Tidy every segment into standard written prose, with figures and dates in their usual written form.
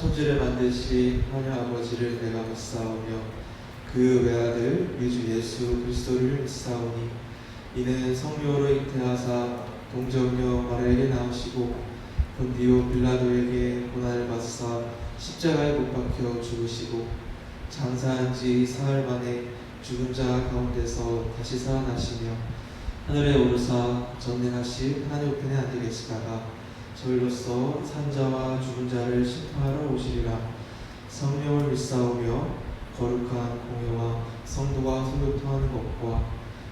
천지를 만드신 하나님 아버지를 내가 믿사오며 그 외아들 우리 주 예수 그리스도를 믿사오니 이는 성령으로 잉태하사 동정녀 마리아에게 나오시고 본디오 빌라도에게 고난을 받으사 십자가에 못 박혀 죽으시고 장사한 지 사흘 만에 죽은 자 가운데서 다시 살아나시며 하늘에 오르사 전능하신 하나님 우편에 앉아 계시다가 저희로서 산자와 죽은 자를 심판하러 오시리라. 성령을 믿사오며 거룩한 공회와 성도가 소교통하는 것과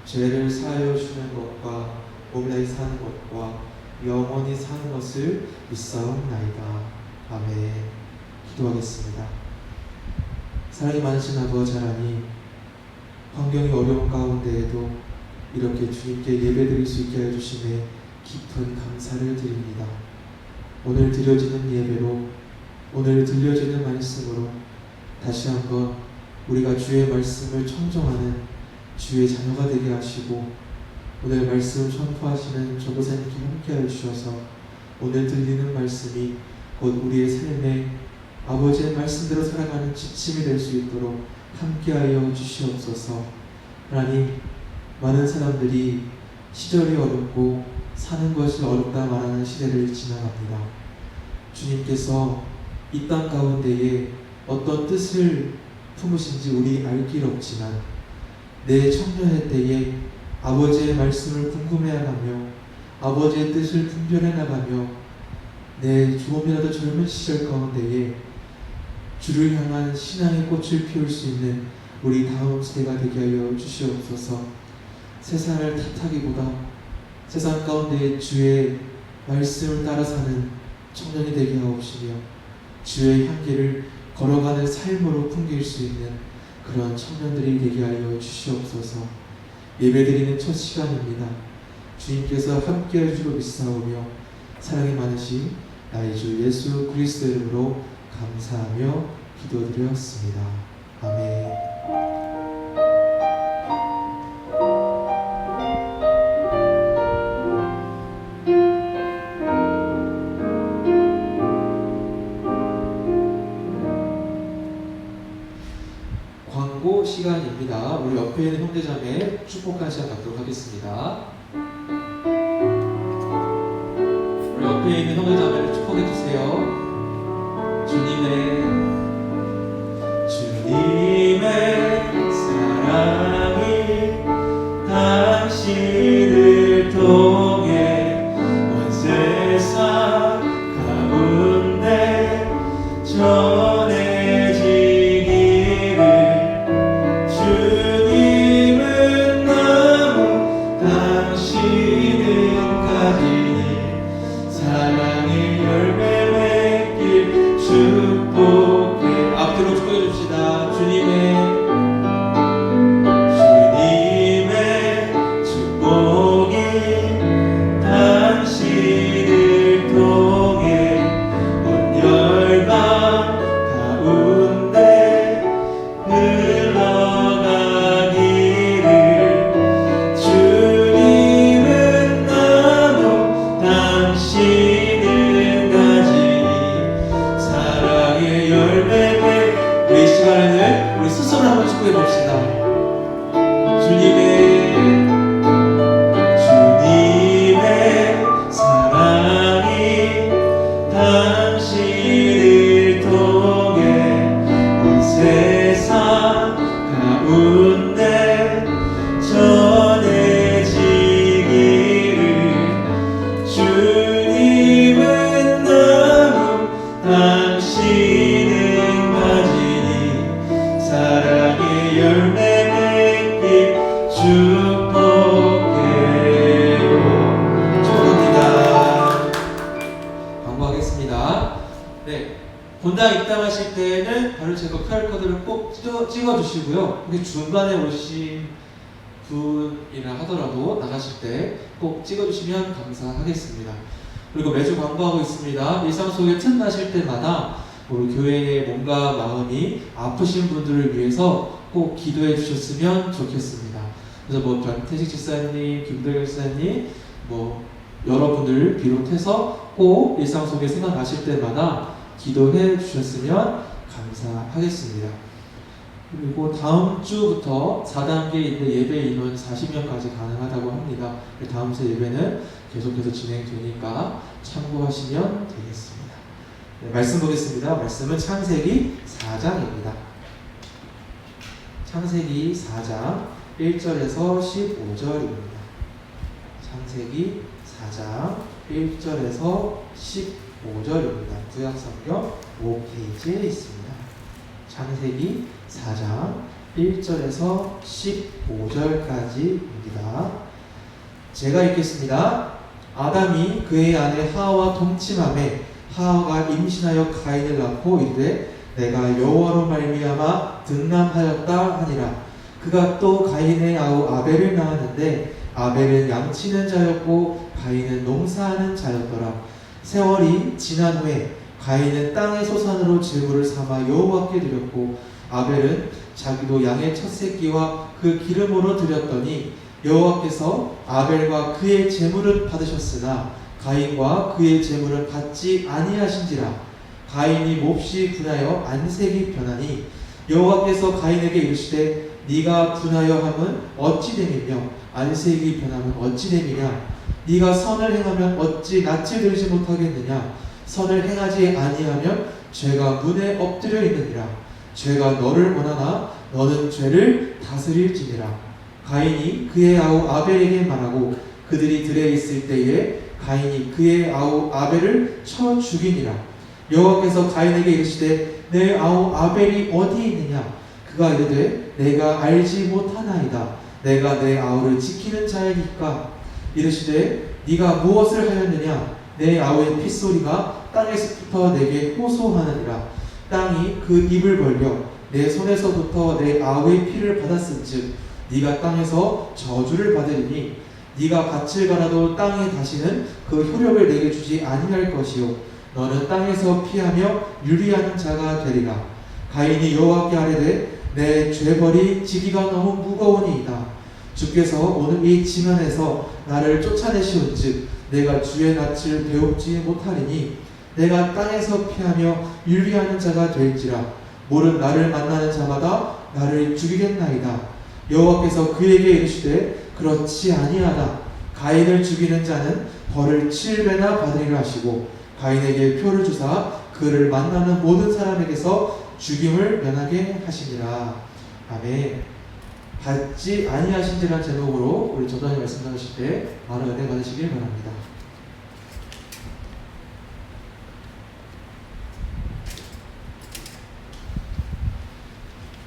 죄를 사하여 주는 것과 몸이 다시 사는 것과 영원히 사는 것을 믿사옵나이다. 아멘. 기도하겠습니다. 사랑이 많으신 아버지 하나님, 환경이 어려운 가운데에도 이렇게 주님께 예배드릴 수 있게 해주심에 깊은 감사를 드립니다. 오늘 드려지는 예배로, 오늘 들려지는 말씀으로 다시 한번 우리가 주의 말씀을 청정하는 주의 자녀가 되게 하시고, 오늘 말씀을 선포하시는 전도사님께 함께하여 주셔서 오늘 들리는 말씀이 곧 우리의 삶에 아버지의 말씀대로 살아가는 지침이 될 수 있도록 함께하여 주시옵소서. 하나님, 많은 사람들이 시절이 어렵고 사는 것이 어렵다 말하는 시대를 지나갑니다. 주님께서 이 땅 가운데에 어떤 뜻을 품으신지 우리 알 길 없지만 내 청년의 때에 아버지의 말씀을 궁금해하며 아버지의 뜻을 분별해 나가며 내 조금이라도 젊은 시절 가운데에 주를 향한 신앙의 꽃을 피울 수 있는 우리 다음 세대가 되게 하여 주시옵소서. 세상을 탓하기보다 세상 가운데 주의 말씀을 따라 사는 청년이 되게 하옵시며 주의 향기를 걸어가는 삶으로 풍길 수 있는 그런 청년들이 되게 하여 주시옵소서. 예배드리는 첫 시간입니다. 주님께서 함께 해주시고 믿사오며 사랑이 많으신 나의 주 예수 그리스도의 이름으로 감사하며 기도드렸습니다. 아멘. 광고 시간입니다. 우리 옆에 있는 형제자매 축복한 시간 갖도록 하겠습니다. 우리 옆에 있는 형제자매를 축복해 주세요. 주님의 사랑이 당신을 통해 온 세상 가운데 전해지기를 주님은 너무 당신은 가지니 사랑의 열매 맺길 축복해. 앞뒤로 축복해 줍시다. 주님의 축복이 당신을 통해 온 열방 가운데 흘러가기를 주님은 너무 당신을 가지니 사랑의 열매를. 우리 시간을 우리 스스로 한번 축복해 봅시다. 주님의 사랑이 당신을 통해 온 세상 가운데 전해지기를 주님은 너무 당신은 가지니 사랑의 열매 맺길 축복해요. 축복합니다. 광고하겠습니다. 네, 본당 입당하실 때는 바로 제가 QR코드를 꼭 찍어주시고요. 여기 중간에 오신 분이라 하더라도 나가실 때 꼭 찍어주시면 감사하겠습니다. 그리고 매주 광고하고 있습니다. 일상 속에 틈나실 때마다 우리 교회의 몸과 마음이 아프신 분들을 위해서 꼭 기도해 주셨으면 좋겠습니다. 그래서 뭐 변태식 집사님, 김도경 집사님, 뭐 여러분들 비롯해서 꼭 일상 속에 생각나실 때마다 기도해 주셨으면 감사하겠습니다. 그리고 다음 주부터 4단계인데 예배 인원 40명까지 가능하다고 합니다. 다음 주 예배는 계속해서 진행되니까 참고하시면 되겠습니다. 네, 말씀 보겠습니다. 말씀은 창세기 4장입니다. 창세기 4장 1절에서 15절입니다. 창세기 4장 1절에서 15절입니다. 구약성경 5페이지에 있습니다. 창세기 4장 1절에서 15절까지입니다. 제가 읽겠습니다. 아담이 그의 아내 하와와 동침하매 하와가 임신하여 가인을 낳고 이르되 내가 여호와로 말미암아 등남하였다 하니라. 그가 또 가인의 아우 아벨을 낳았는데 아벨은 양치는 자였고 가인은 농사하는 자였더라. 세월이 지난 후에 가인은 땅의 소산으로 제물을 삼아 여호와께 드렸고 아벨은 자기도 양의 첫 새끼와 그 기름으로 드렸더니 여호와께서 아벨과 그의 제물은 받으셨으나 가인과 그의 제물은 받지 아니하신지라. 가인이 몹시 분하여 안색이 변하니 여호와께서 가인에게 이르시되 네가 분하여 함은 어찌 됨이며 안색이 변함은 어찌 됨이냐. 네가 선을 행하면 어찌 낯을 들지 못하겠느냐. 선을 행하지 아니하면 죄가 문에 엎드려 있느니라. 죄가 너를 원하나 너는 죄를 다스릴지니라. 가인이 그의 아우 아벨에게 말하고 그들이 들에 있을 때에 가인이 그의 아우 아벨을 쳐 죽이니라. 여호와께서 가인에게 이르시되 내 아우 아벨이 어디 있느냐. 그가 이르되 내가 알지 못하나이다. 내가 내 아우를 지키는 자이니까. 이르시되 네가 무엇을 하였느냐. 내 아우의 핏소리가 땅에서부터 내게 호소하느니라. 땅이 그 입을 벌려 내 손에서부터 내 아우의 피를 받았은즉 네가 땅에서 저주를 받으리니 네가 밭을 갈아도 땅에 다시는 그 효력을 내게 주지 아니할 것이요 너는 땅에서 피하며 유리하는 자가 되리라. 가인이 여호와께 아뢰되 내 죄벌이 지기가 너무 무거우니이다. 주께서 오늘 이 지면에서 나를 쫓아내시온즉 내가 주의 낯을 배웁지 못하리니 내가 땅에서 피하며 윤리하는 자가 될지라. 모른 나를 만나는 자마다 나를 죽이겠나이다. 여호와께서 그에게 이르시되 그렇지 아니하다. 가인을 죽이는 자는 벌을 7배나 받으리라 하시고 가인에게 표를 주사 그를 만나는 모든 사람에게서 죽임을 면하게 하시니라. 아멘. 받지 아니하신지라는 제목으로 우리 전도사님 말씀 나누실 때 많은 은혜 받으시길 바랍니다.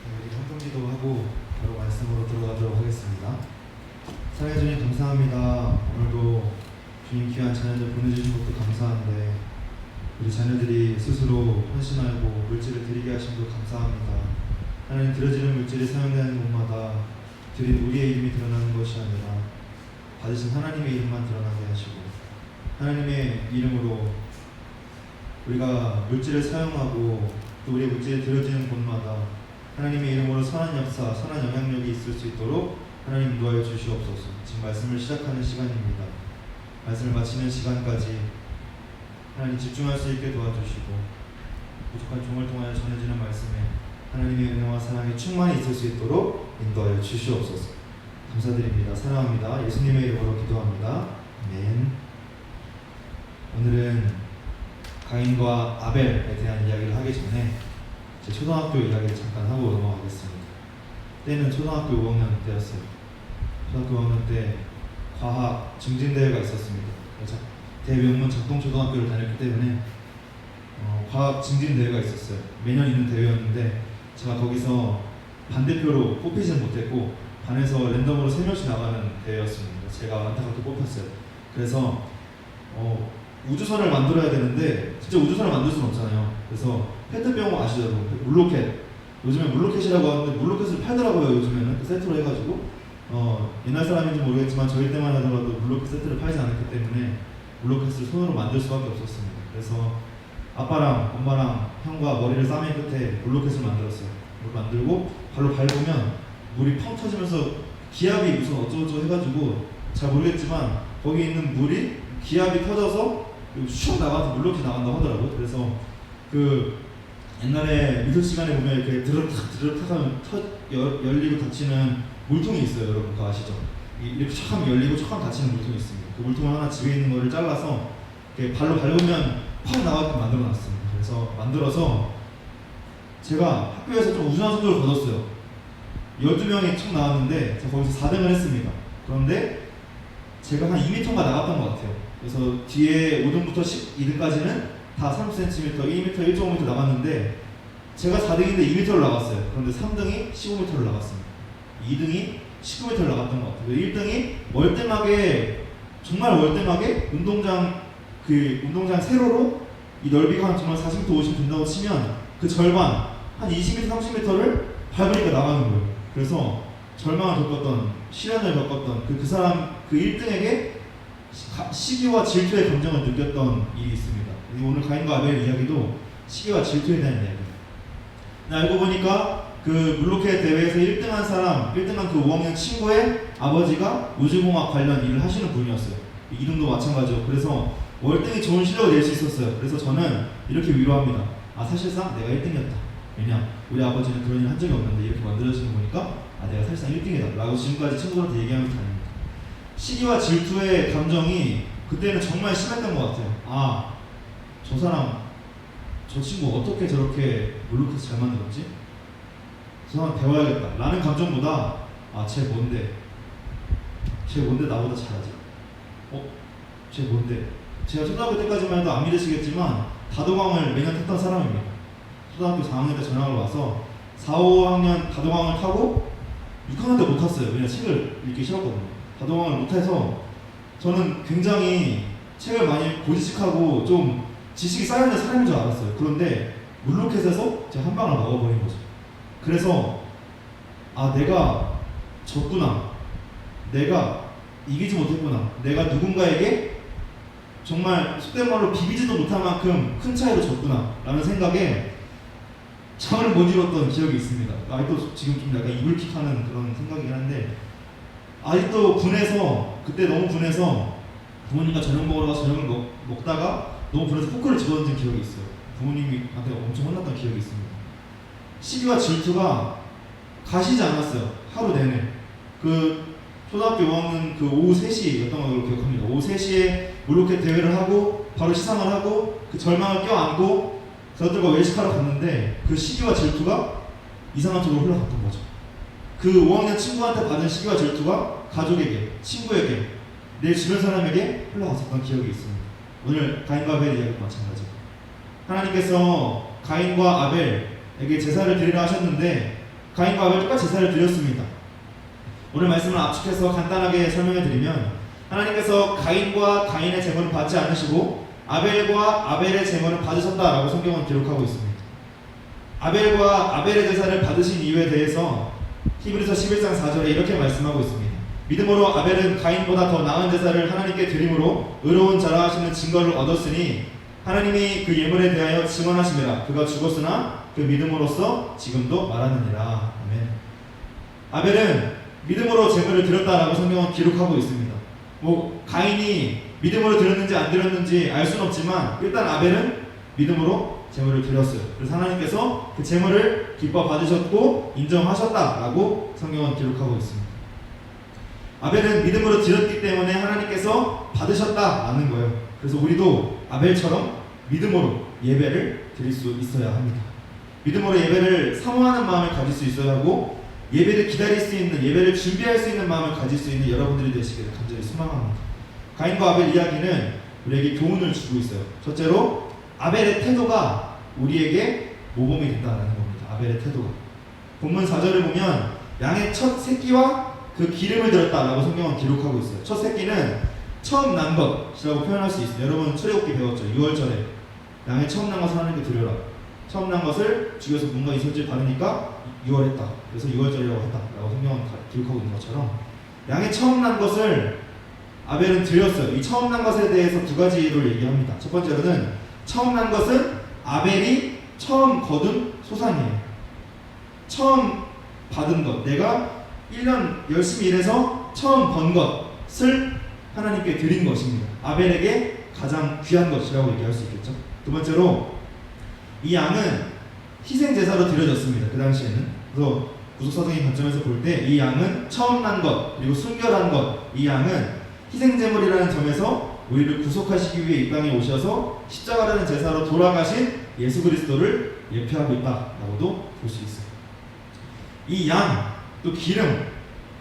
우리 한번기도 하고 바로 말씀으로 들어가도록 하겠습니다. 사랑해 주님 감사합니다. 오늘도 주님 귀한 자녀들 보내주신 것도 감사한데 우리 자녀들이 스스로 헌신하고 물질을 드리게 하신 것 감사합니다. 하나님 드려지는 물질이 사용되는 곳마다 드린 우리의 이름이 드러나는 것이 아니라 받으신 하나님의 이름만 드러나게 하시고 하나님의 이름으로 우리가 물질을 사용하고 또 우리의 물질이 드려지는 곳마다 하나님의 이름으로 선한 역사, 선한 영향력이 있을 수 있도록 하나님 인도하여 주시옵소서. 지금 말씀을 시작하는 시간입니다. 말씀을 마치는 시간까지 하나님 집중할 수 있게 도와주시고 부족한 종을 통하여 전해지는 말씀에 하나님의 은혜와 사랑이 충만히 있을 수 있도록 인도하여 주시옵소서. 감사드립니다. 사랑합니다. 예수님의 이름으로 기도합니다. 아멘. 오늘은 가인과 아벨에 대한 이야기를 하기 전에 제 초등학교 이야기를 잠깐 하고 넘어가겠습니다. 때는 초등학교 5학년 때였어요. 초등학교 5학년 때 과학 증진대회가 있었습니다. 대명문 작동초등학교를 다녔기 때문에 과학 증진대회가 있었어요. 매년 있는 대회였는데 제가 거기서 반대표로 뽑히지는 못했고 반에서 랜덤으로 3명씩 나가는 대회였습니다. 제가 안타깝게 뽑혔어요. 그래서 우주선을 만들어야 되는데 진짜 우주선을 만들 수는 없잖아요. 그래서 페트병 아시죠? 물로켓. 요즘에 물로켓이라고 하는데 물로켓을 팔더라고요. 요즘에는 그 세트로 해가지고 옛날 사람인지 모르겠지만 저희 때만 하더라도 물로켓 세트를 팔지 않았기 때문에 물로켓을 손으로 만들 수밖에 없었습니다. 그래서 아빠랑 엄마랑 형과 머리를 싸맨 끝에 물로켓을 만들었어요. 물 만들고 발로 밟으면 물이 펑 터지면서 기압이 무슨 어쩌고저쩌고 해가지고 잘 모르겠지만 거기 있는 물이 기압이 터져서 슉 나가서 물로켓이 나간다고 하더라고요. 그래서 그 옛날에 미술 시간에 보면 이렇게 드르륵 하면 열리고 닫히는 물통이 있어요. 여러분 그거 아시죠? 이렇게 촥 하면 열리고 촥 하면 닫히는 물통이 있습니다. 그 물통을 하나 집에 있는 거를 잘라서 이렇게 발로 밟으면 팍 나가게 만들어 놨습니다. 그래서 만들어서 제가 학교에서 좀 우수한 성적을 거뒀어요. 12명이 총 나왔는데 제가 거기서 4등을 했습니다. 그런데 제가 한 2m가 나갔던 것 같아요. 그래서 뒤에 5등부터 12등까지는 다 30cm, 2m, 1.5m 나갔는데 제가 4등인데 2m를 나갔어요. 그런데 3등이 15m를 나갔습니다. 2등이 19m를 나갔던 것 같아요. 1등이 월등하게 정말 월등하게 운동장 세로로 이 넓이가 한 정말 40m, 50m 된다고 치면 그 절반 한 20m, 30m를 밟으니까 나가는 거예요. 그래서 절망을 겪었던 시련을 겪었던 그 사람 그 1등에게 시기와 질투의 감정을 느꼈던 일이 있습니다. 오늘 가인과 아벨 이야기도 시기와 질투에 대한 이야기입니다. 알고 보니까 그 물로켓 대회에서 1등한 사람, 1등한 그 5학년 친구의 아버지가 우주공학 관련 일을 하시는 분이었어요. 이름도 마찬가지고 그래서 월등히 좋은 실력을 낼 수 있었어요. 그래서 저는 이렇게 위로합니다. 사실상 내가 1등이었다. 왜냐? 우리 아버지는 그런 일 한 적이 없는데 이렇게 만들어지는 거 보니까 내가 사실상 1등이다 라고 지금까지 친구들한테 얘기하면서 다닙니다. 시기와 질투의 감정이 그때는 정말 심했던 것 같아요. 저 사람, 저 친구 어떻게 저렇게 물로켓을 잘 만들었지? 저 사람 배워야겠다 라는 감정보다 쟤 뭔데 나보다 잘하지? 쟤 뭔데? 제가 초등학교 때까지만 해도 안 믿으시겠지만 다도강을 매년 탔던 사람입니다. 초등학교 4학년 때 전학을 와서 4, 5학년 다도강을 타고 6학년 때 못 탔어요. 왜냐면 책을 읽기 싫었거든요. 다도강을 못 해서 저는 굉장히 책을 많이 고지식하고 좀 지식이 쌓여있는 사람인 줄 알았어요. 그런데 물로켓에서 제가 한 방을 먹어버린 거죠. 그래서 내가 졌구나, 내가 이기지 못했구나, 내가 누군가에게 정말 속된 말로 비비지도 못할 만큼 큰 차이로 졌구나 라는 생각에 잠을 못 이뤘던 기억이 있습니다. 아직도 지금 좀 약간 이불킥하는 그런 생각이긴 한데 아직도 그때 너무 분해서 부모님과 저녁 먹으러 가서 저녁을 먹다가 너무 분해서 포크를 집어던진 기억이 있어요. 부모님한테 엄청 혼났던 기억이 있습니다. 시기와 질투가 가시지 않았어요. 하루 내내. 그 초등학교 5학년 그 오후 3시였던 걸로 기억합니다. 오후 3시에 물로켓 대회를 하고 바로 시상을 하고 그 절망을 껴안고 저들과 외식하러 갔는데 그 시기와 질투가 이상한 쪽으로 흘러갔던 거죠. 그 5학년 친구한테 받은 시기와 질투가 가족에게, 친구에게, 내 주변 사람에게 흘러갔었던 기억이 있습니다. 오늘 가인과 아벨의 이야기도 마찬가지고 하나님께서 가인과 아벨에게 제사를 드리라 하셨는데 가인과 아벨 똑같이 제사를 드렸습니다. 오늘 말씀을 압축해서 간단하게 설명해 드리면 하나님께서 가인과 가인의 제물을 받지 않으시고 아벨과 아벨의 제물을 받으셨다라고 성경은 기록하고 있습니다. 아벨과 아벨의 제사를 받으신 이유에 대해서 히브리서 11장 4절에 이렇게 말씀하고 있습니다. 믿음으로 아벨은 가인보다 더 나은 제사를 하나님께 드림으로 의로운 자라 하시는 증거를 얻었으니 하나님이 그 예물에 대하여 증언하심이라. 그가 죽었으나 그 믿음으로써 지금도 말하느니라. 아멘. 아벨은 믿음으로 제물을 드렸다라고 성경은 기록하고 있습니다. 가인이 믿음으로 드렸는지 안 드렸는지 알 수는 없지만 일단 아벨은 믿음으로 제물을 드렸어요. 그래서 하나님께서 그 제물을 기뻐 받으셨고 인정하셨다라고 성경은 기록하고 있습니다. 아벨은 믿음으로 드렸기 때문에 하나님께서 받으셨다라는 거예요. 그래서 우리도 아벨처럼 믿음으로 예배를 드릴 수 있어야 합니다. 믿음으로 예배를 사모하는 마음을 가질 수 있어야 하고 예배를 기다릴 수 있는, 예배를 준비할 수 있는 마음을 가질 수 있는 여러분들이 되시기를 간절히 소망합니다. 가인과 아벨 이야기는 우리에게 교훈을 주고 있어요. 첫째로 아벨의 태도가 우리에게 모범이 된다는 겁니다. 아벨의 태도가. 본문 4절을 보면 양의 첫 새끼와 그 기름을 들었다라고 성경은 기록하고 있어요. 첫 새끼는 처음 난 것이라고 표현할 수 있어요. 여러분 출애굽기 배웠죠. 6월절에 양의 처음 난 것을 하나님께 드려라. 처음 난 것을 죽여서 뭔가 이솔질 받으니까 6월했다. 그래서 6월절이라고 했다라고 성경은 기록하고 있는 것처럼 양의 처음 난 것을 아벨은 드렸어요. 이 처음 난 것에 대해서 두 가지를 얘기합니다. 첫 번째로는 처음 난 것은 아벨이 처음 거둔 소산이에요. 처음 받은 것, 내가 1년 열심히 일해서 처음 번 것을 하나님께 드린 것입니다. 아벨에게 가장 귀한 것이라고 얘기할 수 있겠죠. 두 번째로 이 양은 희생 제사로 드려졌습니다. 그 당시에는. 그래서 구속사적인 관점에서 볼 때 이 양은 처음 난 것 그리고 순결한 것, 이 양은 희생 제물이라는 점에서 우리를 구속하시기 위해 이 땅에 오셔서 십자가라는 제사로 돌아가신 예수 그리스도를 예표하고 있다라고도 볼 수 있어요. 이 양, 또 기름,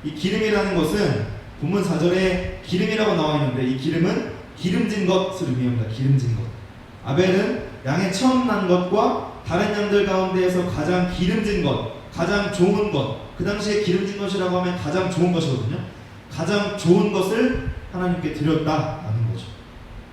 이 기름이라는 것은 본문 4절에 기름이라고 나와 있는데 이 기름은 기름진 것을 의미합니다. 기름진 것. 아벨은 양의 처음 난 것과 다른 양들 가운데에서 가장 기름진 것, 가장 좋은 것, 그 당시에 기름진 것이라고 하면 가장 좋은 것이거든요. 가장 좋은 것을 하나님께 드렸다라는 거죠.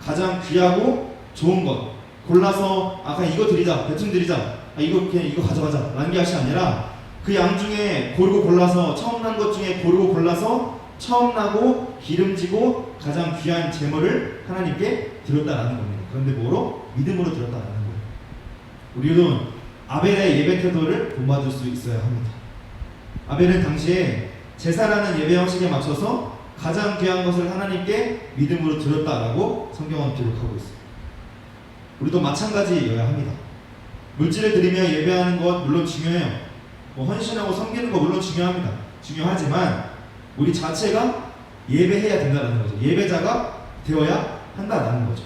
가장 귀하고 좋은 것 골라서 그냥 이거 드리자, 대충 드리자, 이거 그냥 이거 가져가자 라는 것이 아니라 그 양 중에 고르고 골라서 처음 난 것 중에 고르고 골라서 처음 나고 기름지고 가장 귀한 제물을 하나님께 드렸다라는 겁니다. 그런데 뭐로? 믿음으로 드렸다라는 거예요. 우리도 아벨의 예배 태도를 본받을 수 있어야 합니다. 아벨은 당시에 제사라는 예배 형식에 맞춰서 가장 귀한 것을 하나님께 믿음으로 드렸다라고 성경은 기록하고 있어요. 우리도 마찬가지여야 합니다. 물질을 드리며 예배하는 것 물론 중요해요. 헌신하고 섬기는 것 물론 중요합니다. 중요하지만 우리 자체가 예배해야 된다는 거죠. 예배자가 되어야 한다는 거죠.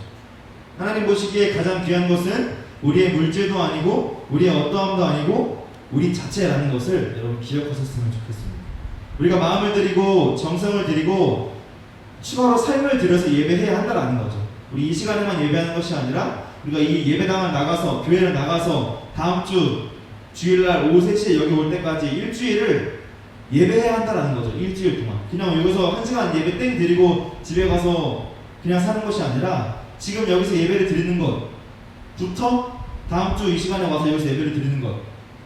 하나님 보시기에 가장 귀한 것은 우리의 물질도 아니고 우리의 어떠함도 아니고 우리 자체라는 것을 여러분 기억하셨으면 좋겠습니다. 우리가 마음을 드리고 정성을 드리고 추가로 삶을 들여서 예배해야 한다는 거죠. 우리 이 시간에만 예배하는 것이 아니라 우리가 이 예배당을 나가서 교회를 나가서 다음 주 주일날 오후 3시에 여기 올 때까지 일주일을 예배해야 한다는 거죠. 일주일 동안 그냥 여기서 1시간 예배 땡 드리고 집에 가서 그냥 사는 것이 아니라 지금 여기서 예배를 드리는 것부터 다음 주 이 시간에 와서 여기서 예배를 드리는 것,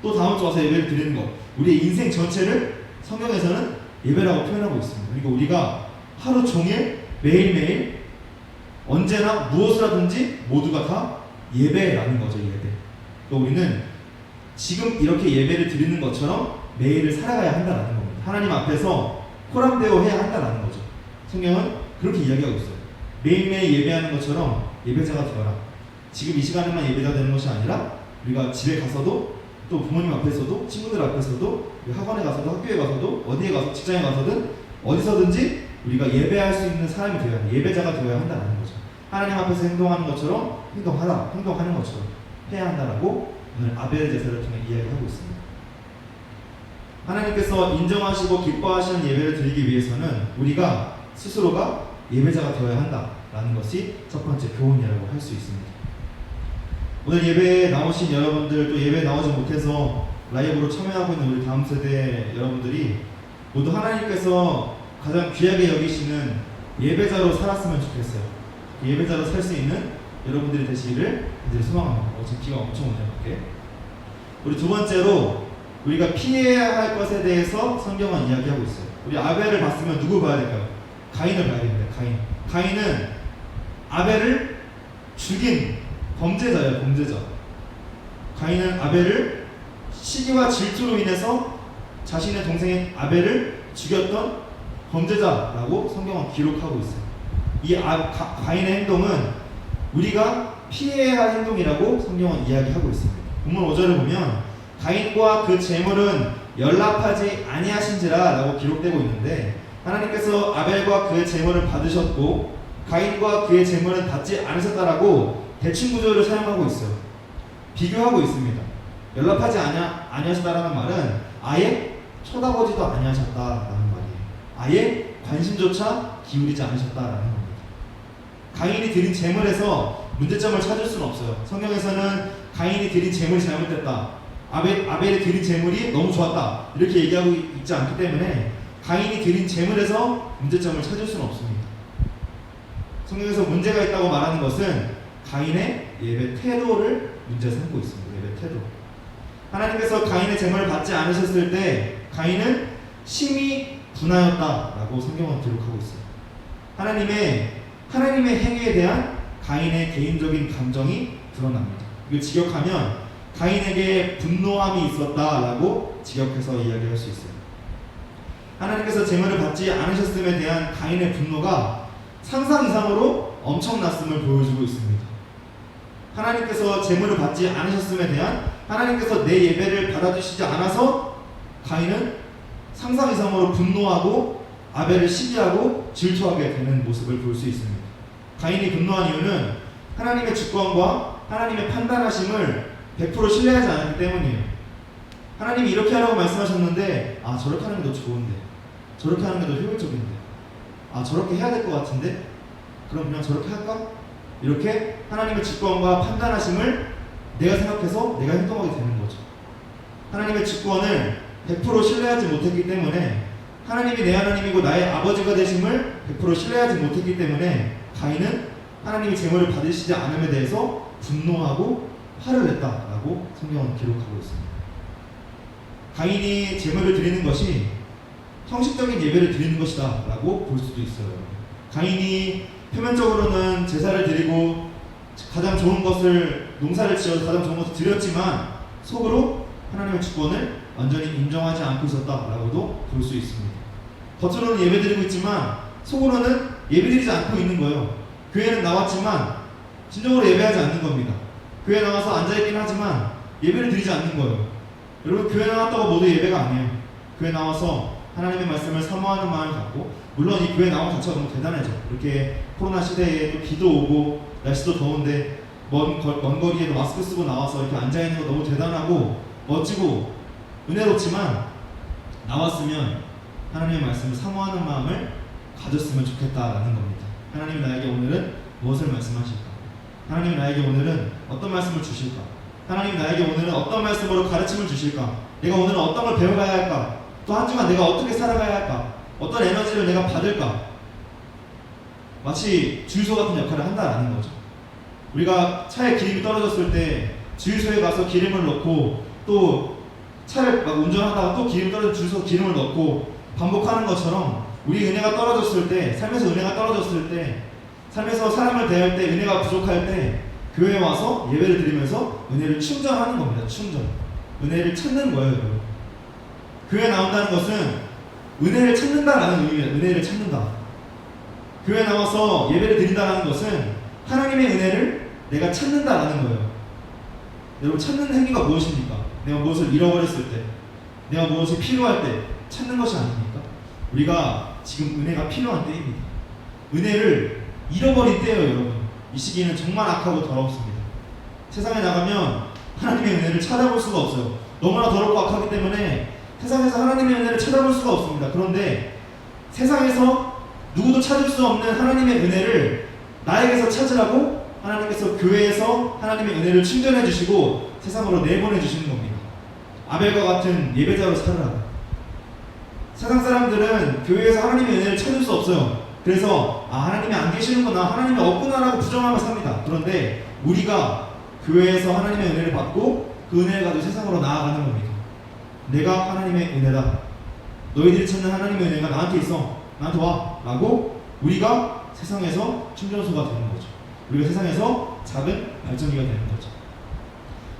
또 다음 주 와서 예배를 드리는 것, 우리의 인생 전체를 성경에서는 예배라고 표현하고 있습니다. 그러니까 우리가 하루 종일 매일매일 언제나 무엇을 하든지 모두가 다 예배라는 거죠. 예배. 또 우리는 지금 이렇게 예배를 드리는 것처럼 매일을 살아가야 한다는 겁니다. 하나님 앞에서 호람되어 해야 한다는 거죠. 성경은 그렇게 이야기하고 있어요. 매일매일 예배하는 것처럼 예배자가 되어라. 지금 이 시간에만 예배자 되는 것이 아니라 우리가 집에 가서도 또 부모님 앞에서도 친구들 앞에서도 학원에 가서도 학교에 가서도 어디에 가서 직장에 가서든 어디서든지 우리가 예배할 수 있는 사람이 되어야 한다. 예배자가 되어야 한다는 거죠. 하나님 앞에서 행동하는 것처럼 행동하는 것처럼 해야 한다라고 오늘 아벨 제사를 통해 이야기하고 있습니다. 하나님께서 인정하시고 기뻐하시는 예배를 드리기 위해서는 우리가 스스로가 예배자가 되어야 한다라는 것이 첫 번째 교훈이라고 할 수 있습니다. 오늘 예배에 나오신 여러분들, 또 예배에 나오지 못해서 라이브로 참여하고 있는 우리 다음 세대 여러분들이 모두 하나님께서 가장 귀하게 여기시는 예배자로 살았으면 좋겠어요. 예배자로 살 수 있는 여러분들이 되시기를 이제 소망합니다. 지금 비가 엄청 오네요. 밖에. 우리 두 번째로 우리가 피해야 할 것에 대해서 성경은 이야기하고 있어요. 우리 아벨을 봤으면 누구 봐야 될까요? 가인을 봐야 됩니다. 가인은 아벨을 죽인 범죄자예요. 범죄자. 가인은 아벨을 시기와 질투로 인해서 자신의 동생인 아벨을 죽였던 범죄자라고 성경은 기록하고 있어요. 이 가인의 행동은 우리가 피해야 할 행동이라고 성경은 이야기하고 있습니다. 본문 5절을 보면 가인과 그 제물은 연락하지 아니하신지라 라고 기록되고 있는데, 하나님께서 아벨과 그의 제물을 받으셨고 가인과 그의 제물은 받지 않으셨다라고 대칭 구조를 사용하고 있어요. 비교하고 있습니다. 연락하지 아니하셨다라는 말은 아예 쳐다보지도 아니하셨다라는 말이에요. 아예 관심조차 기울이지 않으셨다라는 겁니다. 가인이 드린 제물에서 문제점을 찾을 수는 없어요. 성경에서는 가인이 드린 제물이 잘못됐다, 아벨이 드린 제물이 너무 좋았다, 이렇게 얘기하고 있지 않기 때문에 가인이 드린 제물에서 문제점을 찾을 수는 없습니다. 성경에서 문제가 있다고 말하는 것은 가인의 예배 태도를 문제 삼고 있습니다. 예배 태도. 하나님께서 가인의 제물을 받지 않으셨을 때 가인은 심히 분하였다라고 성경은 기록하고 있어요. 하나님의 행위에 대한 가인의 개인적인 감정이 드러납니다. 이걸 직역하면 가인에게 분노함이 있었다라고 직역해서 이야기할 수 있어요. 하나님께서 제물을 받지 않으셨음에 대한 가인의 분노가 상상 이상으로 엄청났음을 보여주고 있습니다. 하나님께서 제물을 받지 않으셨음에 대한 하나님께서 내 예배를 받아주시지 않아서 가인은 상상 이상으로 분노하고 아벨을 시기하고 질투하게 되는 모습을 볼 수 있습니다. 가인이 분노한 이유는 하나님의 주권과 하나님의 판단하심을 100% 신뢰하지 않았기 때문이에요. 하나님이 이렇게 하라고 말씀하셨는데 저렇게 하는 게 더 좋은데, 저렇게 하는 게 더 효율적인데, 저렇게 해야 될 것 같은데 그럼 그냥 저렇게 할까? 이렇게 하나님의 주권과 판단하심을 내가 생각해서 내가 행동하게 되는 거죠. 하나님의 주권을 100% 신뢰하지 못했기 때문에, 하나님이 내 하나님이고 나의 아버지가 되심을 100% 신뢰하지 못했기 때문에 가인은 하나님이 제물을 받으시지 않음에 대해서 분노하고 화를 냈다라고 성경은 기록하고 있습니다. 가인이 제물을 드리는 것이 형식적인 예배를 드리는 것이다 라고 볼 수도 있어요. 가인이 표면적으로는 제사를 드리고 가장 좋은 것을, 농사를 지어서 가장 좋은 것을 드렸지만 속으로 하나님의 주권을 완전히 인정하지 않고 있었다라고도 볼 수 있습니다. 겉으로는 예배 드리고 있지만 속으로는 예배 드리지 않고 있는 거예요. 교회는 나왔지만 진정으로 예배하지 않는 겁니다. 교회 나와서 앉아있긴 하지만 예배를 드리지 않는 거예요. 여러분, 교회 나왔다고 모두 예배가 아니에요. 교회 나와서 하나님의 말씀을 사모하는 마음을 갖고, 물론 이 교회 나온 자체가 너무 대단하죠. 이렇게 코로나 시대에 또 비도 오고 날씨도 더운데 먼 거리에도 마스크 쓰고 나와서 이렇게 앉아있는 거 너무 대단하고 멋지고 은혜롭지만, 나왔으면 하나님의 말씀을 사모하는 마음을 가졌으면 좋겠다라는 겁니다. 하나님이 나에게 오늘은 무엇을 말씀하실까? 하나님이 나에게 오늘은 어떤 말씀을 주실까? 하나님이 나에게 오늘은 어떤 말씀으로 가르침을 주실까? 내가 오늘은 어떤 걸 배워가야 할까? 또 한 주간 내가 어떻게 살아가야 할까? 어떤 에너지를 내가 받을까? 마치 주유소 같은 역할을 한다라는 거죠. 우리가 차에 기름이 떨어졌을 때 주유소에 가서 기름을 넣고, 또 차를 막 운전하다가 또 기름 떨어진 주유소 기름을 넣고 반복하는 것처럼, 우리 은혜가 떨어졌을 때, 삶에서 은혜가 떨어졌을 때, 삶에서 사람을 대할 때 은혜가 부족할 때 교회에 와서 예배를 드리면서 은혜를 충전하는 겁니다. 충전. 은혜를 찾는 거예요, 여러분. 교회에 나온다는 것은 은혜를 찾는다라는 의미입니다. 은혜를 찾는다. 교회에 나와서 예배를 드린다는 것은 하나님의 은혜를 내가 찾는다라는 거예요. 여러분, 찾는 행위가 무엇입니까? 내가 무엇을 잃어버렸을 때, 내가 무엇이 필요할 때 찾는 것이 아닙니까? 우리가 지금 은혜가 필요한 때입니다. 은혜를 잃어버린 때예요, 여러분. 이 시기는 정말 악하고 더럽습니다. 세상에 나가면 하나님의 은혜를 찾아볼 수가 없어요. 너무나 더럽고 악하기 때문에 세상에서 하나님의 은혜를 찾아볼 수가 없습니다. 그런데 세상에서 누구도 찾을 수 없는 하나님의 은혜를 나에게서 찾으라고 하나님께서 교회에서 하나님의 은혜를 충전해 주시고 세상으로 내보내 주시는 겁니다. 아벨과 같은 예배자로 살으라고. 세상 사람들은 교회에서 하나님의 은혜를 찾을 수 없어요. 그래서 하나님이 안 계시는구나, 하나님이 없구나라고 부정하며 삽니다. 그런데 우리가 교회에서 하나님의 은혜를 받고 그 은혜를 가지고 세상으로 나아가는 겁니다. 내가 하나님의 은혜다, 너희들이 찾는 하나님의 은혜가 나한테 있어, 나한테 와 라고 우리가 세상에서 충전소가 되는 거죠. 우리가 세상에서 작은 발전기가 되는 거죠.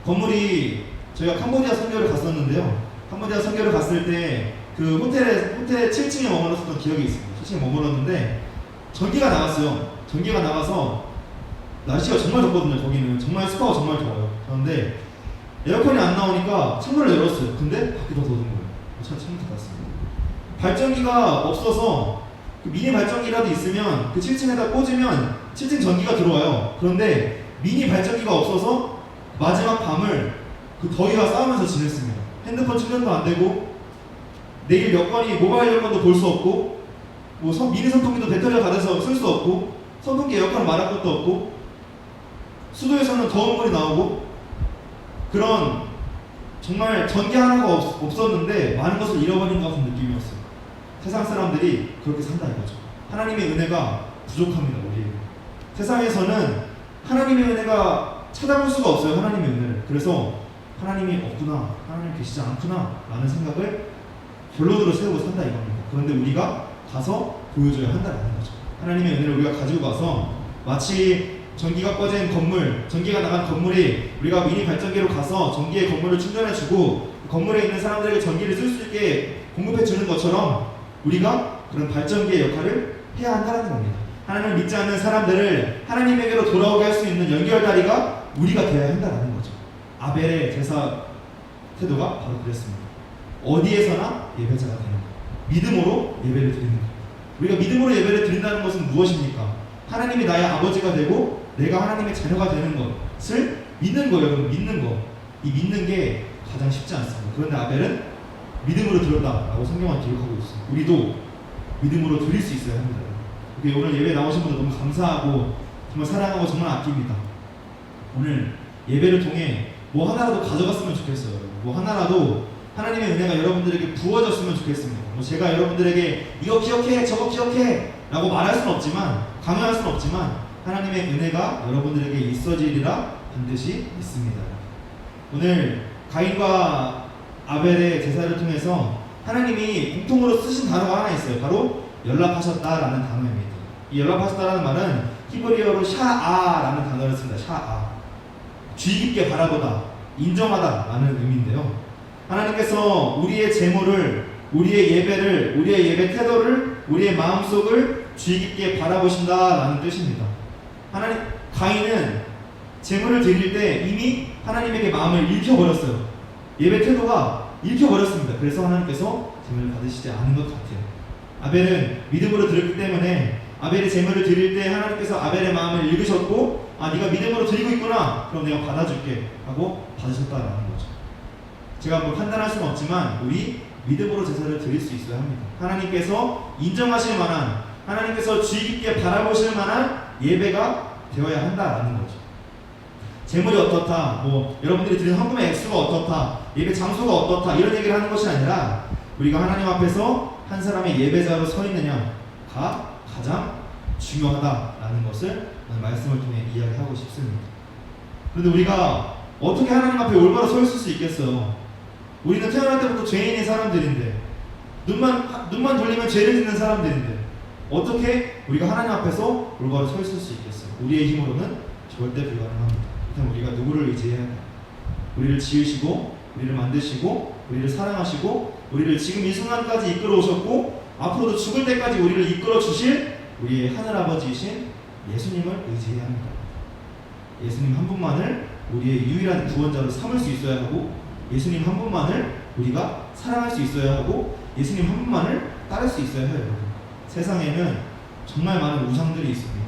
건물이, 저희가 캄보디아 선교를 갔었는데요, 캄보디아 선교를 갔을 때 그 호텔 7층에 머물렀었던 기억이 있습니다. 7층에 머물렀는데 전기가 나갔어요. 전기가 나가서 날씨가 정말 덥거든요. 거기는 정말 습하고 정말 더워요. 그런데 에어컨이 안 나오니까 창문을 열었어요. 근데 밖이 더 더운 거예요. 창문 닫았습니다. 발전기가 없어서 그 미니 발전기라도 있으면 그 7층에다 꽂으면 7층 전기가 들어와요. 그런데 미니 발전기가 없어서 마지막 밤을 그 더위와 싸우면서 지냈습니다. 핸드폰 충전도 안 되고, 내일 여건이 모바일 여건도 볼 수 없고, 뭐 미니 선풍기도 배터리가 다 돼서 쓸 수 없고, 선풍기 에어컨 말할 것도 없고, 수도에서는 더운 물이 나오고, 그런 정말 전기 하나가 없었는데 많은 것을 잃어버린 것 같은 느낌이었어요. 세상 사람들이 그렇게 산다 이거죠. 하나님의 은혜가 부족합니다, 우리에게. 세상에서는 하나님의 은혜가 찾아볼 수가 없어요, 하나님의 은혜를. 그래서 하나님이 없구나, 하나님 계시지 않구나 라는 생각을 결론으로 세우고 산다 이겁니다. 그런데 우리가 가서 보여줘야 한다는 거죠. 하나님의 은혜를 우리가 가지고 가서, 마치 전기가 꺼진 건물, 전기가 나간 건물이 우리가 미니 발전기로 가서 전기에 건물을 충전해주고 건물에 있는 사람들에게 전기를 쓸 수 있게 공급해주는 것처럼 우리가 그런 발전기의 역할을 해야 한다는 겁니다. 하나님을 믿지 않는 사람들을 하나님에게로 돌아오게 할 수 있는 연결다리가 우리가 되어야 한다는 거죠. 아벨의 제사 태도가 바로 그랬습니다. 어디에서나 예배자가 되는 것, 믿음으로 예배를 드리는 것. 우리가 믿음으로 예배를 드린다는 것은 무엇입니까? 하나님이 나의 아버지가 되고 내가 하나님의 자녀가 되는 것을 믿는 거예요. 여러분, 믿는 거. 이 믿는 게 가장 쉽지 않습니다. 그런데 아벨은 믿음으로 드렸다라고 성경은 기록하고 있어요. 우리도 믿음으로 드릴 수 있어야 합니다. 오늘 예배 나오신 분들 너무 감사하고 정말 사랑하고 정말 아낍니다. 오늘 예배를 통해 뭐 하나라도 가져갔으면 좋겠어요. 뭐 하나라도 하나님의 은혜가 여러분들에게 부어졌으면 좋겠습니다. 뭐 제가 여러분들에게 이거 기억해, 저거 기억해 라고 말할 수는 없지만, 강요할 수는 없지만 하나님의 은혜가 여러분들에게 있어지리라 반드시 믿습니다. 오늘 가인과 아벨의 제사를 통해서 하나님이 공통으로 쓰신 단어가 하나 있어요. 바로 연락하셨다라는 단어입니다. 이 연락하셨다라는 말은 히브리어로 샤아라는 단어를 씁니다. 샤아. 주의 깊게 바라보다, 인정하다라는 의미인데요. 하나님께서 우리의 재물을, 우리의 예배를, 우리의 예배 태도를, 우리의 마음속을 주의 깊게 바라보신다라는 뜻입니다. 가인은 재물을 드릴 때 이미 하나님에게 마음을 읽혀버렸어요. 예배 태도가 읽혀버렸습니다. 그래서 하나님께서 재물을 받으시지 않은 것 같아요. 아벨은 믿음으로 드렸기 때문에 아벨이 재물을 드릴 때 하나님께서 아벨의 마음을 읽으셨고, 아, 네가 믿음으로 드리고 있구나, 그럼 내가 받아줄게 하고 받으셨다라는 거죠. 제가 뭐 판단할 수는 없지만 우리 믿음으로 제사를 드릴 수 있어야 합니다. 하나님께서 인정하실 만한, 하나님께서 주의 깊게 바라보실 만한 예배가 되어야 한다라는 거죠. 재물이 어떻다, 뭐 여러분들이 드린 헌금의 액수가 어떻다, 예배 장소가 어떻다, 이런 얘기를 하는 것이 아니라 우리가 하나님 앞에서 한 사람의 예배자로 서 있느냐가 가장 중요하다라는 것을 오늘 말씀을 통해 이야기하고 싶습니다. 그런데 우리가 어떻게 하나님 앞에 올바로 서 있을 수 있겠어요? 우리는 태어날 때부터 죄인인 사람들인데, 눈만 돌리면 죄를 짓는 사람들인데 어떻게 우리가 하나님 앞에서 올바로 서 있을 수 있겠어요? 우리의 힘으로는 절대 불가능합니다. 그럼 우리가 누구를 의지해야 하나요? 우리를 지으시고, 우리를 만드시고, 우리를 사랑하시고, 우리를 지금 이 순간까지 이끌어 오셨고, 앞으로도 죽을 때까지 우리를 이끌어 주실 우리의 하늘아버지이신 예수님을 의지해야 합니다. 예수님 한 분만을 우리의 유일한 구원자로 삼을 수 있어야 하고, 예수님 한 분만을 우리가 사랑할 수 있어야 하고, 예수님 한 분만을 따를 수 있어야 해요. 세상에는 정말 많은 우상들이 있습니다.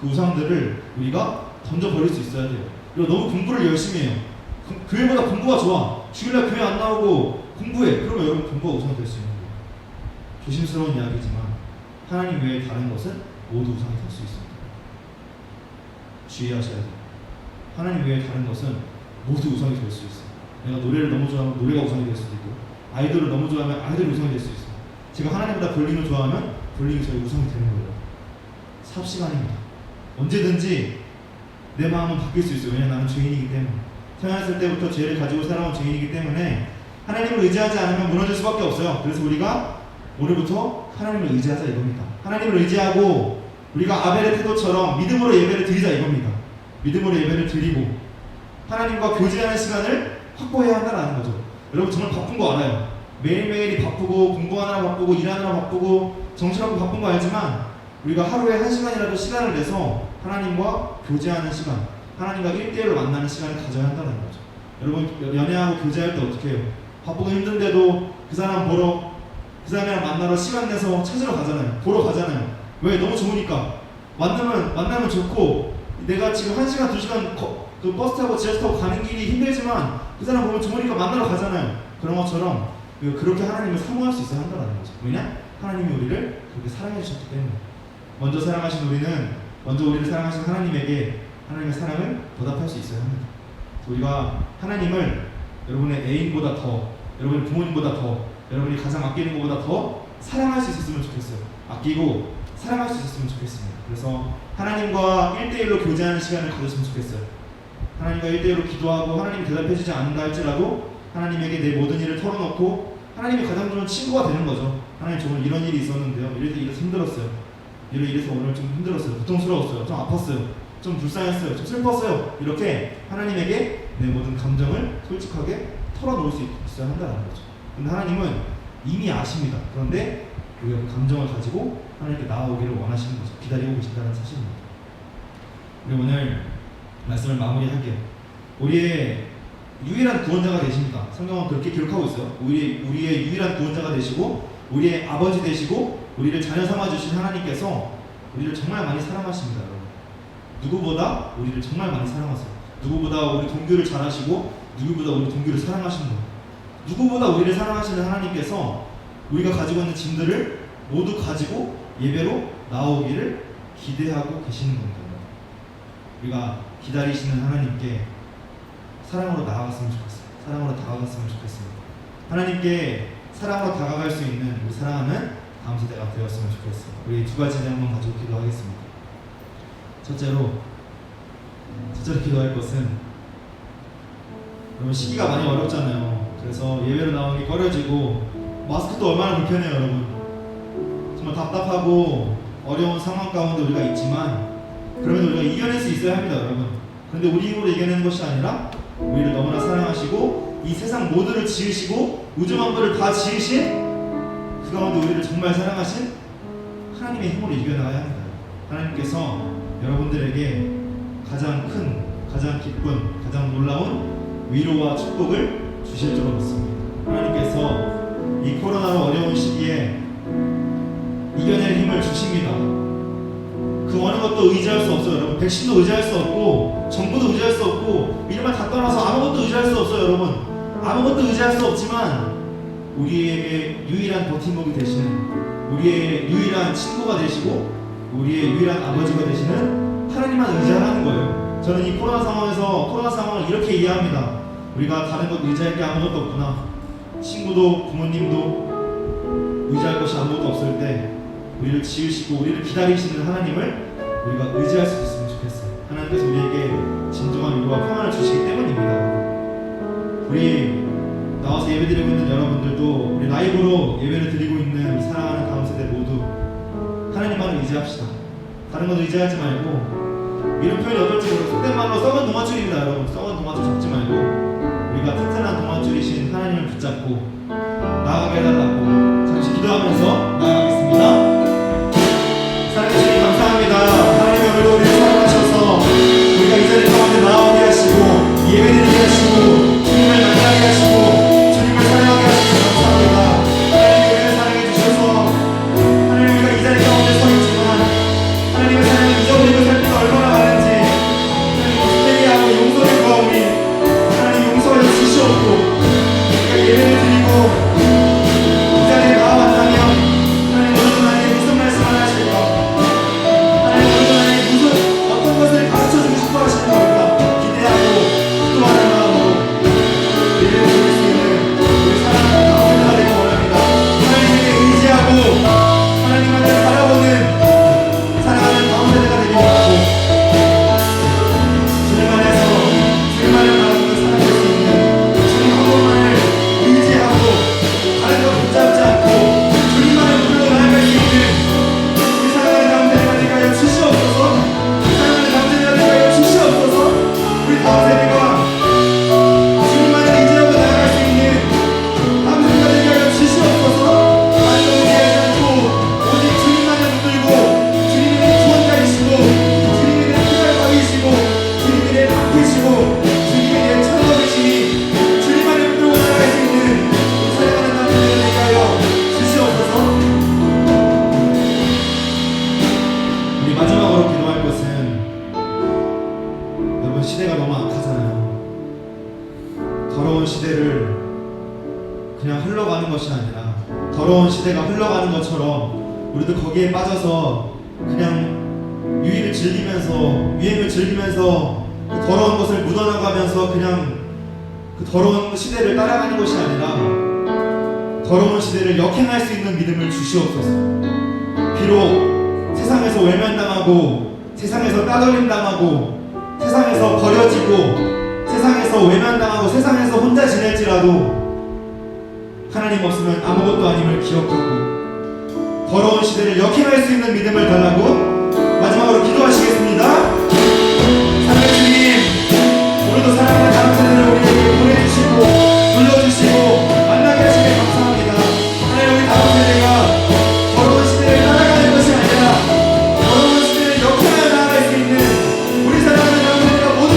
그 우상들을 우리가 던져버릴 수 있어야 돼요. 그리고 너무 공부를 열심히 해요. 교회보다 공부가 좋아. 주일날 교회 안 나오고 공부해. 그러면 여러분 공부가 우상이 될 수 있는 거예요. 조심스러운 이야기지만 하나님 외에 다른 것은 모두 우상이 될 수 있습니다. 주의하셔야 돼요. 하나님 외에 다른 것은 모두 우상이 될 수 있어요. 내가 노래를 너무 좋아하면 노래가 우상이 될 수도 있고, 아이돌을 너무 좋아하면 아이돌이 우상이 될 수 있어요. 제가 하나님보다 볼링을 좋아하면 볼링이 저희 우상이 되는 거예요. 삽시간입니다. 언제든지 내 마음은 바뀔 수 있어요. 왜냐하면 나는 죄인이기 때문에, 태어났을 때부터 죄를 가지고 살아온 죄인이기 때문에 하나님을 의지하지 않으면 무너질 수밖에 없어요. 그래서 우리가 오늘부터 하나님을 의지하자 이겁니다. 하나님을 의지하고 우리가 아벨의 태도처럼 믿음으로 예배를 드리자 이겁니다. 믿음으로 예배를 드리고 하나님과 교제하는 시간을 확보해야 한다는 거죠. 여러분 정말 바쁜 거 알아요. 매일매일이 바쁘고 공부하느라 바쁘고 일하느라 바쁘고 정신없고 바쁜 거 알지만 우리가 하루에 1시간이라도 시간을 내서 하나님과 교제하는 시간, 하나님과 1대1로 만나는 시간을 가져야 한다는 거죠. 여러분 연애하고 교제할 때 어떻게 해요? 바쁘고 힘든데도 그 사람 보러, 그 사람이랑 만나러 시간 내서 찾으러 가잖아요. 보러 가잖아요. 왜? 너무 좋으니까. 만나면 좋고, 내가 지금 1시간, 2시간 그 버스 타고 지하철 타고 가는 길이 힘들지만 그 사람 보면 좋으니까 만나러 가잖아요. 그런 것처럼 그렇게 하나님을 사모할 수 있어야 한다는 거죠. 왜냐? 하나님이 우리를 그렇게 사랑해 주셨기 때문에. 먼저 우리를 사랑하신 하나님에게 하나님의 사랑을 보답할 수 있어야 합니다. 우리가 하나님을 여러분의 애인보다 더, 여러분의 부모님보다 더, 여러분이 가장 아끼는 것보다 더 사랑할 수 있었으면 좋겠어요. 아끼고 사랑할 수 있었으면 좋겠습니다. 그래서 하나님과 1대1로 교제하는 시간을 가졌으면 좋겠어요. 하나님과 1대1로 기도하고 하나님이 대답해주지 않는다 할지라도 하나님에게 내 모든 일을 털어놓고 하나님이 가장 좋은 친구가 되는 거죠. 하나님 저 오늘 이런 일이 있었는데요. 이래서 힘들었어요. 이래서 오늘 좀 힘들었어요. 고통스러웠어요. 좀 아팠어요. 좀 불쌍했어요. 좀 슬펐어요. 이렇게 하나님에게 내 모든 감정을 솔직하게 털어놓을 수 있어야 한다는 거죠. 근데 하나님은 이미 아십니다. 그런데 우리가 그 감정을 가지고 하나님께 나아오기를 원하시는 거죠. 기다리고 계신다는 사실입니다. 우리 오늘 말씀을 마무리할게요. 우리의 유일한 구원자가 되십니다. 성경은 그렇게 기록하고 있어요. 우리의 유일한 구원자가 되시고 우리의 아버지 되시고 우리를 자녀 삼아주신 하나님께서 우리를 정말 많이 사랑하십니다. 여러분. 누구보다 우리를 정말 많이 사랑하세요. 누구보다 우리 동교를 잘하시고 누구보다 우리 동교를 사랑하시는 거예요. 누구보다 우리를 사랑하시는 하나님께서 우리가 가지고 있는 짐들을 모두 가지고 예배로 나오기를 기대하고 계시는 겁니다. 우리가 기다리시는 하나님께 사랑으로 나아갔으면 좋겠어요. 사랑으로 다가갔으면 좋겠습니다. 하나님께 사랑으로 다가갈 수 있는 우리 사랑하는 다음 세대가 되었으면 좋겠어요. 우리 두 가지 내용만 가지고 기도하겠습니다. 첫째로 기도할 것은, 여러분 시기가 많이 어렵잖아요. 그래서 예배로 나오기 꺼려지고 마스크도 얼마나 불편해요. 여러분 정말 답답하고 어려운 상황 가운데 우리가 있지만 그러면 우리가 이겨낼 수 있어야 합니다. 여러분 그런데 우리 힘으로 이겨내는 것이 아니라 우리를 너무나 사랑하시고 이 세상 모두를 지으시고 우주 만물을 다 지으신 그 가운데 우리를 정말 사랑하신 하나님의 힘으로 이겨나가야 합니다. 하나님께서 여러분들에게 가장 큰, 가장 기쁜, 가장 놀라운 위로와 축복을 주실 줄로 믿습니다. 하나님께서 이 코로나로 어려운 시기에 이겨낼 힘을 주십니다. 그 어느 것도 의지할 수 없어요. 여러분 백신도 의지할 수 없고 정부도 의지할 수 없고 이런 말 다 떠나서 아무것도 의지할 수 없어요. 여러분 아무것도 의지할 수 없지만 우리에게 유일한 버팀목이 되시는, 우리의 유일한 친구가 되시고 우리의 유일한 아버지가 되시는 하나님만 의지하라는 거예요. 저는 이 코로나 상황을 이렇게 이해합니다. 우리가 다른 것 의지할 게 아무것도 없구나. 친구도 부모님도 의지할 것이 아무것도 없을 때 우리를 지으시고 우리를 기다리시는 하나님을 우리가 의지할 수 있으면 좋겠어요. 하나님께서 우리에게 진정한 위로와 평안을 주시기 때문입니다. 우리 나와서 예배드리고 있는 여러분들도 우리 라이브로 예배를 드리고 있는 이 사랑하는 다음 세대 모두 하나님만을 의지합시다. 다른 것 의지하지 말고, 이런 표현이 어떨지 모르겠어요. 속된 말로 썩은 동아줄입니다. 여러분 썩은 동아줄 잡지 말고 우리가 튼튼한 동아줄이신 하나님을 붙잡고 나아가게 해달라고 잠시 기도하면서 나아가겠습니다. 사랑해 주님 감사합니다. 하나님의 오늘도 우리를 사랑하셔서 우리가 이 자리 가운데 나오게 하시고 예배드리게 하시고 주님을 만나게 하시고 주님을 사랑하게 하시고 감사합니다. 하나님 우리를 사랑해 주셔서 하나님 우리가 이 자리 가운데 서 있지만 하나님의 사랑을 잊어버리고 살 때가 얼마나 많은지 하나님 회개하고 용서를 구하오니 하나님 용서해 주시옵고 우리가 예배를 드리고 이 자리에 나와 만나면 하나님 오늘도 나에게 무슨 말씀을 하실까, 하나님 오늘도 나에게 무슨 어떤 것을 가르쳐주고 싶어 하시는 걸까 기대하고 기도하는 마음으로 예배를 드릴 수 있는 우리 사랑하는 가운데가 되기 원합니다. 하나님에게 의지하고 하나님만을 바라보는 사랑하는 가운데가 되기 원하고 주님 안에서 주님만을 바라보는 사랑할 수 있는 주님 한 분만을 의지하고 다른 것 붙잡지 않고 주님만을 붙들고 나아갈 수 있는 우리 사랑하는 가운데가 되게 하여 주시옵소서. 사랑하는 가운데가 되게 하여 주시옵소서. 우리 다음 세대가 주님만을 의지하고 나아갈 수 있는 다음 세대가 되게 하여 주시옵소서. 다른 것 의지하지 않고 오직 주님만을 붙들고 주님의 구원자이시고 주님의 피갈방이시고 주님의 방패시고 주님의 천국이시니 주님만을 붙들고 나아갈 수 있는 우리 사랑하는 남편들을 되게 하여 주시옵소서. 우리 마지막으로 기도할 것은, 여러분 시대가 너무 악하잖아요. 더러운 시대를 그냥 흘러가는 것이 아니라 더러운 시대가 흘러가는 것처럼 우리도 거기에 빠져서 그냥 유행을 즐기면서 그 더러운 것을 묻어나가면서 그냥 그 더러운 시대를 따라가는 것이 아니라 더러운 시대를 역행할 수 있는 믿음을 주시옵소서. 비록 세상에서 외면당하고 세상에서 따돌림당하고 세상에서 버려지고 세상에서 외면당하고 세상에서 혼자 지낼지라도 하나님 없으면 아무것도 아님을 기억하고 더러운 시대를 역행할 수 있는 믿음을 달라고 마지막으로 기도하시겠습니다. 사랑의 주님, 오늘도 사랑하는 다음 세대를 우리에게 보내주시고 불러주시고 만나게 하시길 감사합니다. 하나님 우리 다음 세대가 더러운 시대를 따라가는 것이 아니라 더러운 시대를 역행하여 나아갈 수 있는 우리 사랑하는 다음 세대가 모두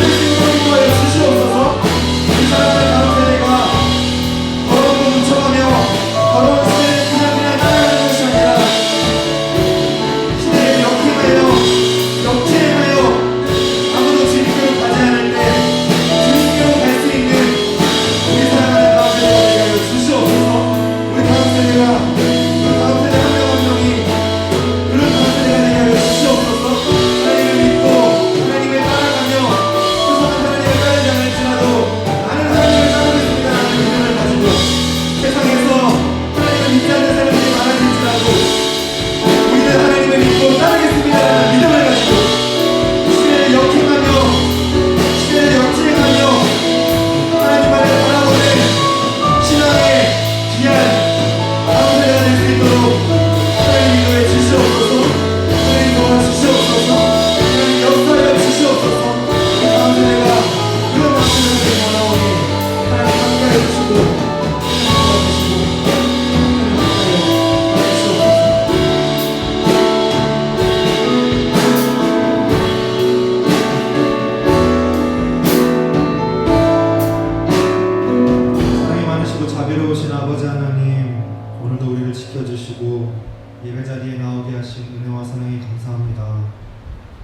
예배 자리에 나오게 하신 은혜와 사랑에 감사합니다.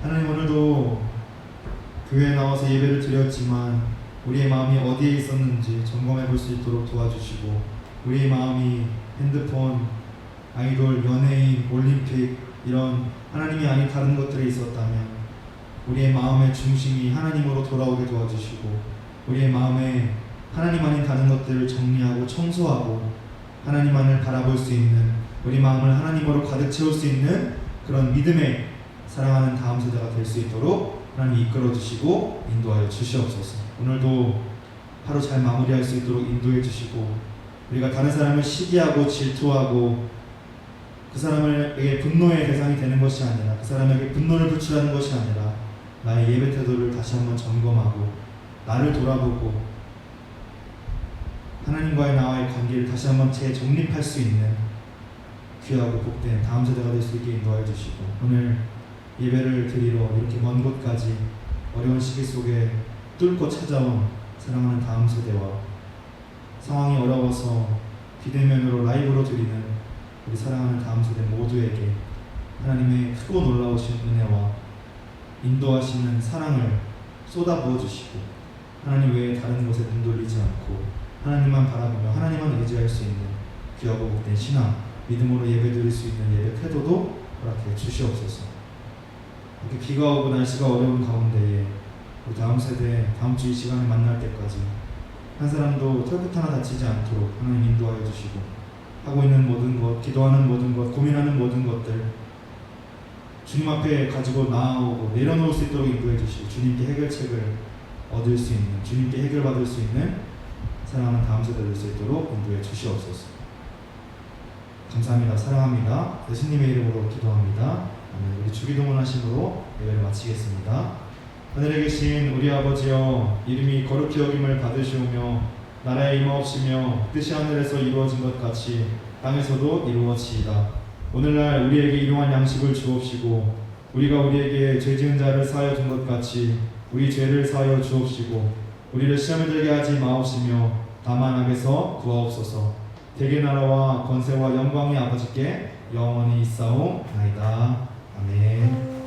하나님, 오늘도 교회에 나와서 예배를 드렸지만 우리의 마음이 어디에 있었는지 점검해 볼 수 있도록 도와주시고, 우리의 마음이 핸드폰, 아이돌, 연예인, 올림픽 이런 하나님이 아닌 다른 것들에 있었다면 우리의 마음의 중심이 하나님으로 돌아오게 도와주시고, 우리의 마음에 하나님 아닌 다른 것들을 정리하고 청소하고 하나님만을 바라볼 수 있는, 우리 마음을 하나님으로 가득 채울 수 있는 그런 믿음의 사랑하는 다음 세대가 될 수 있도록 하나님 이끌어 주시고 인도하여 주시옵소서. 오늘도 하루 잘 마무리할 수 있도록 인도해 주시고, 우리가 다른 사람을 시기하고 질투하고 그 사람에게 분노의 대상이 되는 것이 아니라, 그 사람에게 분노를 불출하는 것이 아니라 나의 예배 태도를 다시 한번 점검하고 나를 돌아보고 하나님과의 나와의 관계를 다시 한번 재정립할 수 있는 귀하고 복된 다음 세대가 될 수 있게 인도하여 주시고, 오늘 예배를 드리러 이렇게 먼 곳까지 어려운 시기 속에 뚫고 찾아온 사랑하는 다음 세대와 상황이 어려워서 비대면으로 라이브로 드리는 우리 사랑하는 다음 세대 모두에게 하나님의 크고 놀라우신 은혜와 인도하시는 사랑을 쏟아부어 주시고, 하나님 외에 다른 곳에 눈 돌리지 않고 하나님만 바라보며 하나님만 의지할 수 있는 귀하고 복된 신앙, 믿음으로 예배드릴 수 있는 예배 태도도 허락해 주시옵소서. 이렇게 비가 오고 날씨가 어려운 가운데에 우리 다음 세대 다음 주 이 시간에 만날 때까지 한 사람도 털끝 하나 다치지 않도록 하나님 인도하여 주시고, 하고 있는 모든 것, 기도하는 모든 것, 고민하는 모든 것들 주님 앞에 가지고 나아오고 내려놓을 수 있도록 인도해 주시고, 주님께 해결책을 얻을 수 있는, 주님께 해결받을 수 있는 사랑하는 다음 세대 될 수 있도록 인도해 주시옵소서. 감사합니다. 사랑합니다. 예수님의 이름으로 기도합니다. 아멘. 우리 주기도문 하심으로 예배를 마치겠습니다. 하늘에 계신 우리 아버지여, 이름이 거룩히 여김을 받으시오며 나라에 임하옵시며 뜻이 하늘에서 이루어진 것 같이 땅에서도 이루어지이다. 오늘날 우리에게 일용할 양식을 주옵시고, 우리가 우리에게 죄 지은 자를 사하여 준 것 같이 우리 죄를 사하여 주옵시고, 우리를 시험에 들게 하지 마옵시며 다만 악에서 구하옵소서. 대개 나라와 권세와 영광이 아버지께 영원히 있사옵나이다. 아멘.